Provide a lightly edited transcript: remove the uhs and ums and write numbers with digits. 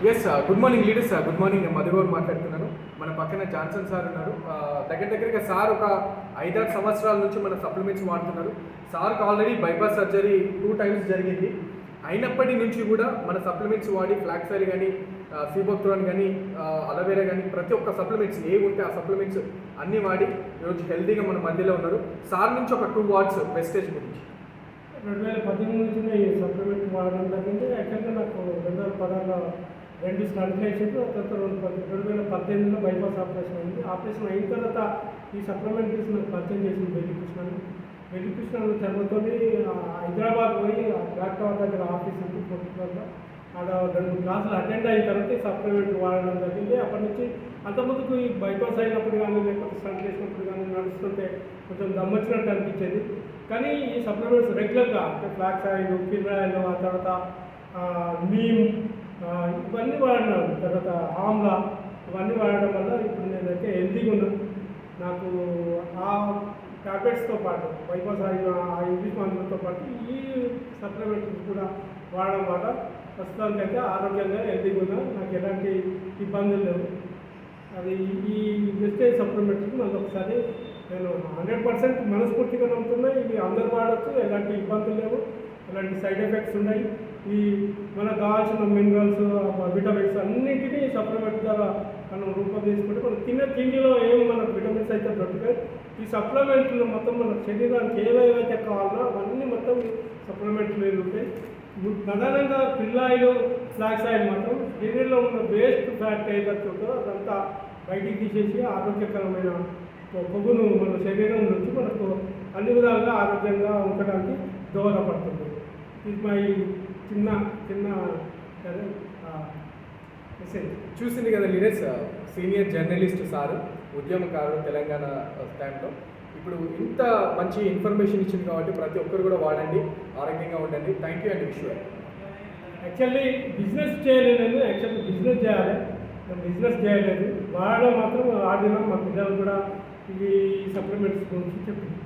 Yes good morning leaders. Good morning. నేను మధుగౌర్ మాట్లాడుతున్నాను. మన పక్కన జాన్సన్ సార్ ఉన్నారు. దగ్గరగా సార్ ఒక 5-6 సంవత్సరాల నుంచి మన సప్లిమెంట్స్ వాడుతున్నారు. సార్కి ఆల్రెడీ బైపాస్ సర్జరీ 2 times జరిగింది. అయినప్పటి నుంచి కూడా మన సప్లిమెంట్స్ వాడి ఫ్లాక్సైల్ కానీ సీబోక్ట్రాన్ కానీ అలవేరా కానీ ప్రతి ఒక్క సప్లిమెంట్స్ ఏ ఉంటే ఆ సప్లిమెంట్స్ అన్నీ వాడి ఈరోజు హెల్తీగా మన మధ్యలో ఉన్నారు. సార్ నుంచి ఒక 2 words వెస్టేజ్ గురించి. 2018 నుంచి ఈ సప్లిమెంట్ వాడడం జరిగింది. యాక్చువల్గా నాకు 2016లో 2 స్టంట్లు వేసారు. తర్వాత 2018లో బైపాస్ ఆపరేషన్ అయింది. ఆపరేషన్ అయిన తర్వాత ఈ సప్లిమెంట్ తీసి నాకు పరిచయం చేసింది వెలికృష్ణ చర్మతో హైదరాబాద్ పోయి డాక్టర్ దగ్గర ఆఫీస్ ఉంది పొద్దుట్లో. అక్కడ 2 క్లాసులు అటెండ్ అయిన తర్వాత ఈ సప్లిమెంట్ వాడడం జరిగింది. అప్పటి నుంచి అంతకుముందుకు ఈ బైపాస్ అయినప్పుడు కానీ లేకపోతే స్టంట్ వేసినప్పుడు కానీ నడుస్తుంటే కొంచెం దమ్మొచ్చినట్టు అనిపించేది. కానీ ఈ సప్లిమెంట్స్ రెగ్యులర్గా అంటే ఫ్లాక్స్ ఆయిల్, కిల్ ఆయిల్, ఆ తర్వాత నీమ్ ఇవన్నీ వాడినాను. తర్వాత ఆమ్లా ఇవన్నీ వాడడం వల్ల ఇప్పుడు నేనైతే హెల్తీగా ఉన్నాను. నాకు ఆ టాబ్లెట్స్తో పాటు బైపాస్ అయిన ఆ ఇంగ్లీష్ మందులతో పాటు ఈ సప్లిమెంట్స్ కూడా వాడడం వల్ల ప్రస్తుతానికి అయితే ఆరోగ్యంగా హెల్తీగా ఉన్నా. నాకు ఎలాంటి ఇబ్బందులు లేవు. అది ఈ వెస్టేజ్ సప్లిమెంట్స్కి మళ్ళీ ఒకసారి నేను 100% మనస్ఫూర్తిగా నమ్ముతున్నా. ఇవి అందరూ వాడచ్చు, ఎలాంటి ఇబ్బందులు లేవు, ఎలాంటి సైడ్ ఎఫెక్ట్స్ ఉన్నాయి. ఈ మనకు కావాల్సిన మినరల్స్, విటమిన్స్ అన్నింటినీ సప్లిమెంట్ ద్వారా మనం రూపొందించుకుంటే మనం తినే తిండిలో ఏమి మనకు విటమిన్స్ అయితే దొరుకుతాయి. ఈ సప్లిమెంట్లు మొత్తం మన శరీరానికి ఏవేవైతే కావాలో అవన్నీ మొత్తం సప్లిమెంట్లు ఉంటాయి. ప్రధానంగా పిల్లాయిలు, ఫ్లాక్స్ ఆయిల్ మాత్రం శరీరంలో ఉన్న వేస్ట్ ఫ్యాట్ ఏదైతే ఉందో అదంతా బయటికి తీసేసి ఆరోగ్యకరమైన కొవ్వును మన శరీరం నుంచి మనకు అన్ని విధాలుగా ఆరోగ్యంగా ఉండడానికి దోహదపడుతుంది. ఇది మా చిన్న మెసేజ్. చూసింది కదా లీడర్స్, సీనియర్ జర్నలిస్ట్ సార్, ఉద్యమకారుడు తెలంగాణ టైంలో. ఇప్పుడు ఇంత మంచి ఇన్ఫర్మేషన్ ఇచ్చింది కాబట్టి ప్రతి ఒక్కరు కూడా వాడండి, ఆరోగ్యంగా ఉండండి. Thank you and wish you. Actually business చేయలేదు, యాక్చువల్లీ బిజినెస్ చేయాలి, నేను బిజినెస్ చేయలేదు. వాడడం మాత్రం ఆడినా మా పిల్లలు కూడా ఈ సప్లిమెంట్స్ గురించి చెప్పింది.